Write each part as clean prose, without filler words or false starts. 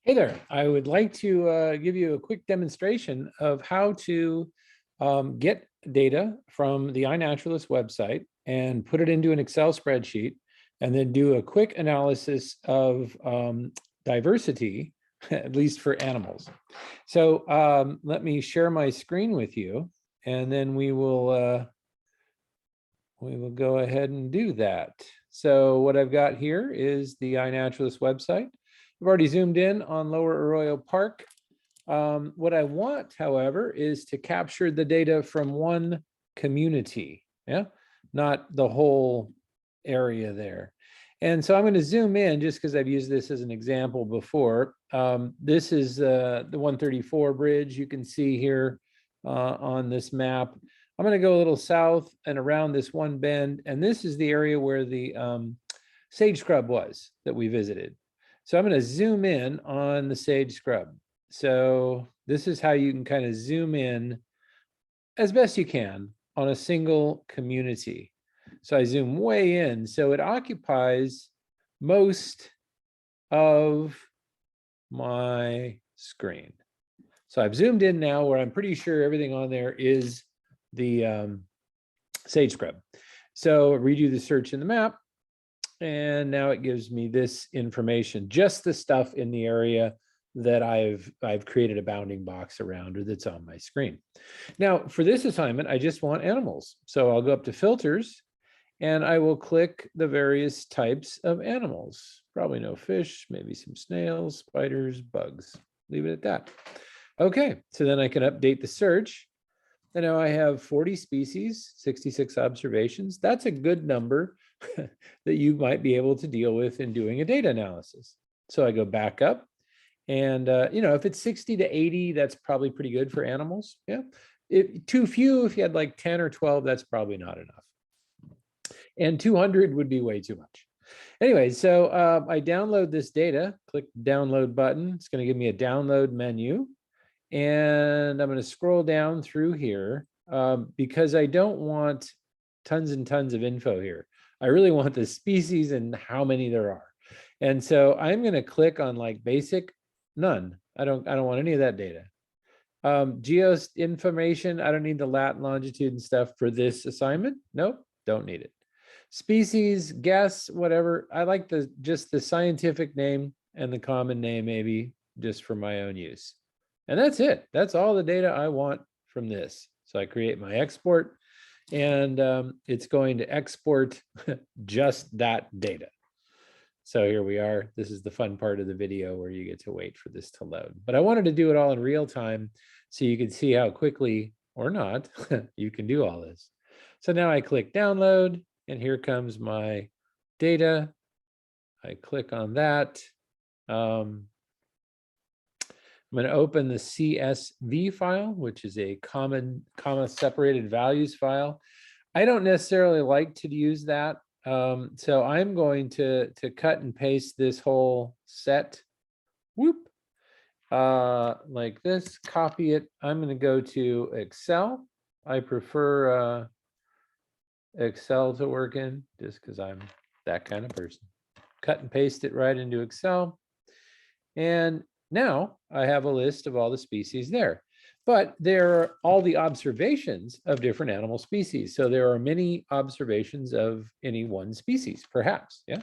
Hey there, I would like to give you a quick demonstration of how to get data from the iNaturalist website and put it into an Excel spreadsheet, and then do a quick analysis of diversity, at least for animals. So let me share my screen with you, and then we will go ahead and do that. So what I've got here is the iNaturalist website. I've already zoomed in on Lower Arroyo Park. What I want, however, is to capture the data from one community, yeah, not the whole area there. And so I'm going to zoom in just because I've used this as an example before. This is the 134 bridge you can see here on this map. I'm going to go a little south and around this one bend, and this is the area where the sage scrub was that we visited. So I'm going to zoom in on the sage scrub. So this is how you can kind of zoom in as best you can on a single community. So I zoom way in. So it occupies most of my screen. So I've zoomed in now where I'm pretty sure everything on there is the sage scrub. So redo the search in the map. And now it gives me this information, just the stuff in the area that I've created a bounding box around, or that's on my screen. Now, for this assignment, I just want animals. So I'll go up to filters and I will click the various types of animals. Probably no fish, maybe some snails, spiders, bugs. Leave it at that. Okay, so then I can update the search. And now I have 40 species, 66 observations. That's a good number that you might be able to deal with in doing a data analysis. So I go back up, and if it's 60 to 80, that's probably pretty good for animals. Yeah, too few. If you had like 10 or 12, that's probably not enough. And 200 would be way too much. Anyway, so I download this data. Click download button. It's going to give me a download menu. And I'm going to scroll down through here because I don't want tons and tons of info here. I really want the species and how many there are. And so I'm going to click on like basic, none. I don't want any of that data. Geo information, I don't need the lat and longitude and stuff for this assignment. Nope, don't need it. Species, guess, whatever. I like just the scientific name and the common name, maybe just for my own use. And that's it. That's all the data I want from this. So I create my export, and it's going to export just that data. So here we are. This is the fun part of the video where you get to wait for this to load. But I wanted to do it all in real time so you can see how quickly or not you can do all this. So now I click download, and here comes my data. I click on that. I'm going to open the CSV file, which is a comma separated values file. I don't necessarily like to use that. So I'm going to cut and paste this whole set, like this, copy it. I'm going to go to Excel. I prefer Excel to work in just because I'm that kind of person. Cut and paste it right into Excel. And now I have a list of all the species there, but there are all the observations of different animal species. So there are many observations of any one species, perhaps, yeah?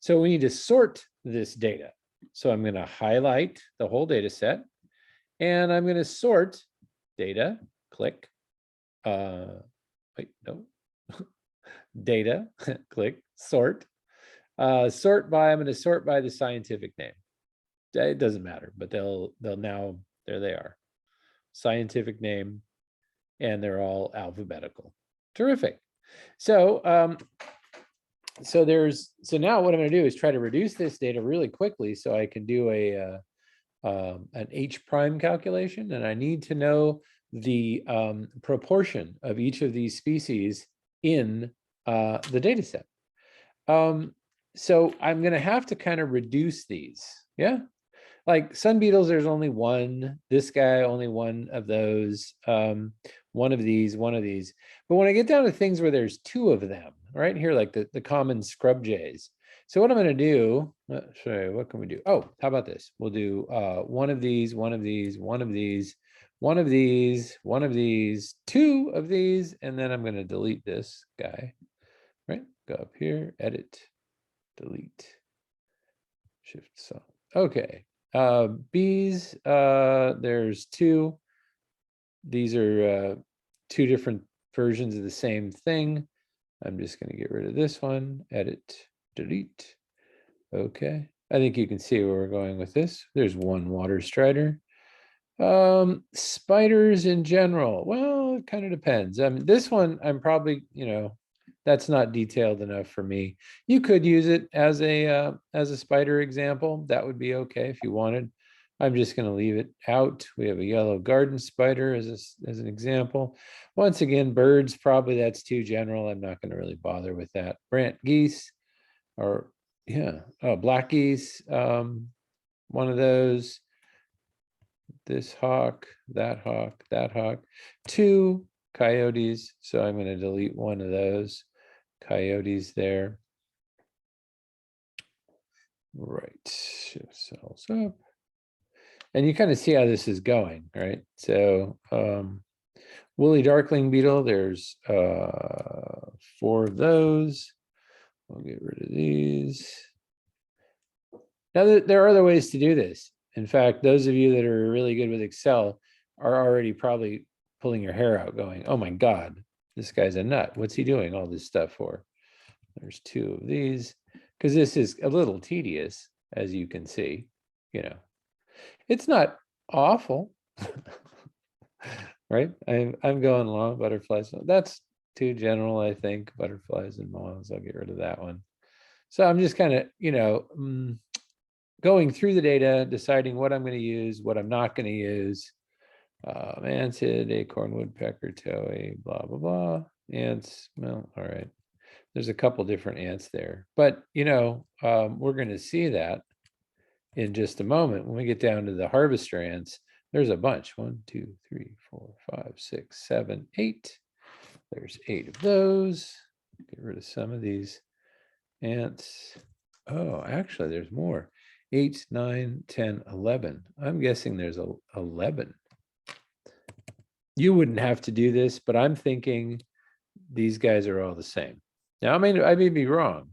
So we need to sort this data. So I'm going to highlight the whole data set, and I'm going to sort data, click, wait, no, data, click, sort. Sort by, I'm going to sort by the scientific name. It doesn't matter, but they'll now, there they are, scientific name, and they're all alphabetical. Terrific. So so now what I'm going to do is try to reduce this data really quickly so I can do an H prime calculation, and I need to know the proportion of each of these species in the data set. So I'm going to have to kind of reduce these. Yeah. Like sun beetles, there's only one. This guy, only one of those. One of these, one of these. But when I get down to things where there's two of them, right here, like the common scrub jays, So what I'm going to do, sorry, what can we do? Oh, how about this? We'll do one of these, one of these, one of these, one of these, one of these, two of these, and then I'm going to delete this guy, right? Go up here, edit, delete, shift sum. Okay, B's, there's two. These are two different versions of the same thing. I'm just going to get rid of this one, edit, delete. Okay, I think you can see where we're going with this. There's one water strider. Spiders in general, well, it kind of depends. I mean, this one, I'm probably, that's not detailed enough for me. You could use it as a spider example. That would be okay if you wanted. I'm just going to leave it out. We have a yellow garden spider as an example. Once again, birds, probably that's too general. I'm not going to really bother with that. Brant geese, or yeah, black geese, one of those. This hawk, that hawk, that hawk. Two coyotes, so I'm going to delete one of those coyotes there. Right, shift cells up. And you kind of see how this is going, right? So woolly darkling beetle, there's 4 of those. I'll get rid of these. Now, there are other ways to do this. In fact, those of you that are really good with Excel are already probably pulling your hair out going, oh my God, this guy's a nut. What's he doing all this stuff for? There's 2 of these, because this is a little tedious, as you can see. It's not awful, right? I'm going along, butterflies. That's too general, I think. Butterflies and moths, I'll get rid of that one. So I'm just kind of, going through the data, deciding what I'm going to use, what I'm not going to use. Antid, acorn, woodpecker, towhee, blah, blah, blah. Ants, well, all right. There's a couple different ants there. But, we're going to see that in just a moment. When we get down to the harvester ants, there's a bunch. 1, 2, 3, 4, 5, 6, 7, 8. There's 8 of those. Get rid of some of these ants. Oh, actually, there's more. 8, 9, 10, 11. I'm guessing there's 11. You wouldn't have to do this, but I'm thinking these guys are all the same. Now, I may be wrong,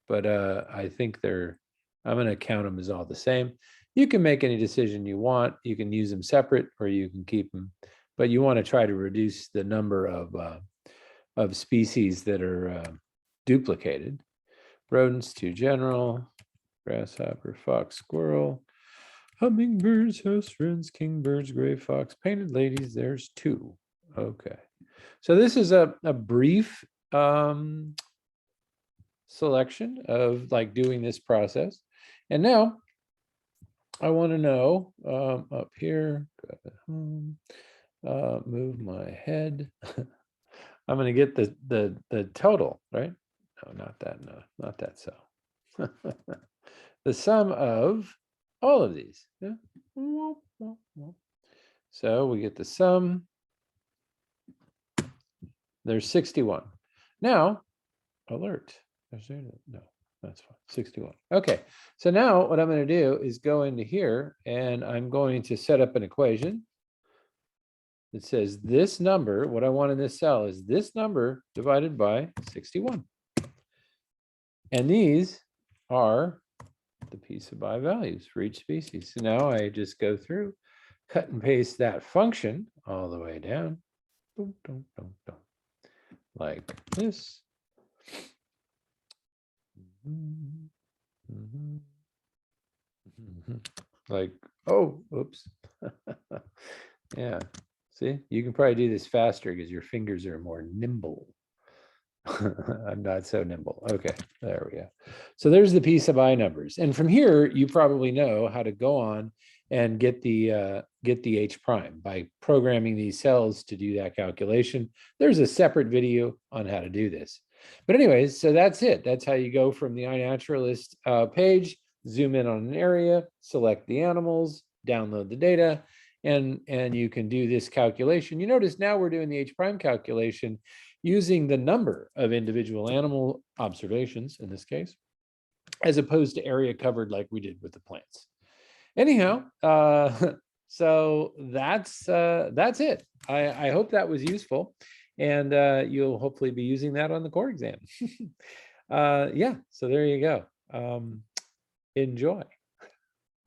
but I think I'm going to count them as all the same. You can make any decision you want. You can use them separate or you can keep them, but you want to try to reduce the number of species that are duplicated. Rodents, too general. Grasshopper, fox, squirrel, hummingbirds, house wrens, kingbirds, gray fox, painted ladies, there's 2. Okay. So this is a brief selection of like doing this process. And now I want to know up here, move my head. I'm going to get the total, right? No, not that. No, not that cell. The sum of all of these. Yeah. So we get the sum. There's 61. Now, alert. No, that's fine. 61. Okay. So now what I'm going to do is go into here and I'm going to set up an equation that says this number, what I want in this cell is this number divided by 61. And these are the piece of by values for each species. So now I just go through, cut and paste that function all the way down, boom, boom, boom, boom, like this. Like, oh, oops. Yeah, see, you can probably do this faster because your fingers are more nimble. I'm not so nimble. Okay, there we go. So there's the piece of I numbers. And from here, you probably know how to go on and get the H prime by programming these cells to do that calculation. There's a separate video on how to do this. But anyways, so that's it. That's how you go from the iNaturalist page, zoom in on an area, select the animals, download the data, and you can do this calculation. You notice now we're doing the H prime calculation using the number of individual animal observations in this case. as opposed to area covered like we did with the plants. Anyhow, so that's it. I hope that was useful, and you'll hopefully be using that on the core exam. Yeah, so there you go. Enjoy.